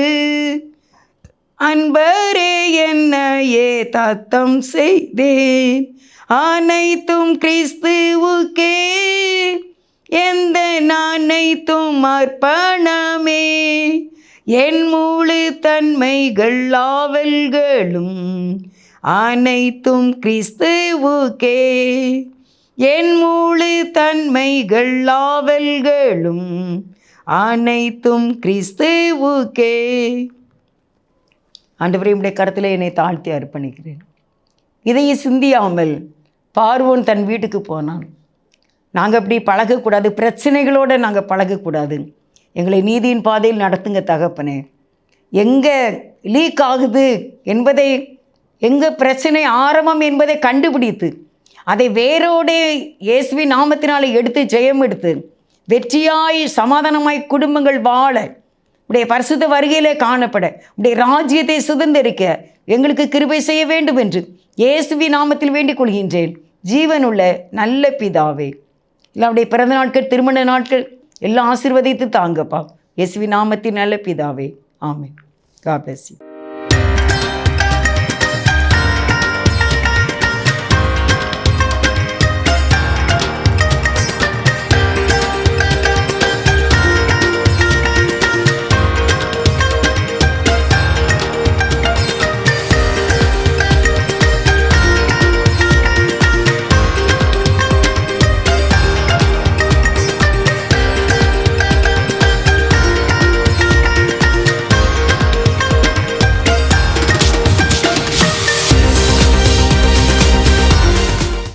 Speaker 1: அன்பரே என்னையே தத்தம் செய்தேன். அனைத்தும் கிறிஸ்துவுக்கே எந்த அனைத்தும் அர்ப்பணமே. என் முழு தன்மைகள் ஆவல்களும் அனைத்தும் கிறிஸ்துவுக்கே. என் முழு தன்மைகள் ஆவல்களும் அனைத்தும் கிறிஸ்துவுக்கே. ஆண்டவரே, உம்முடைய கரத்தில் என்னை தாழ்த்தி அர்ப்பணிக்கிறேன். இதையே சிந்தியாமல் பார்வோன் தன் வீட்டுக்கு போனான். நாங்கள் அப்படி பழகக்கூடாது, பிரச்சனைகளோடு நாங்கள் பழகக்கூடாது. எங்களை நீதியின் பாதையில் நடத்துங்க தகப்பனே. எங்கே லீக் ஆகுது என்பதை, எங்கே பிரச்சனை ஆரம்பம் என்பதை கண்டுபிடித்து அதை வேரோடே இயேசுவின் நாமத்தினாலே எடுத்து ஜெயம் எடுத்து வெற்றியாய் சமாதானமாய் குடும்பங்கள் வாழ, உடைய பரிசுத்த வருகையிலே காணப்பட, உடைய ராஜ்யத்தை சுதந்திரிக்க எங்களுக்கு கிருபை செய்ய வேண்டும் என்று இயேசுவின் நாமத்தில் வேண்டிக் கொள்கின்றேன். ஜீவனுள்ள நல்ல பிதாவே, அவருடைய பிறந்த நாட்கள், திருமண நாட்கள் எல்லாம் ஆசீர்வதித்து தாங்கப்பா. இயேசுவின் நாமத்தின் நல்ல பிதாவே, ஆமென். God bless you.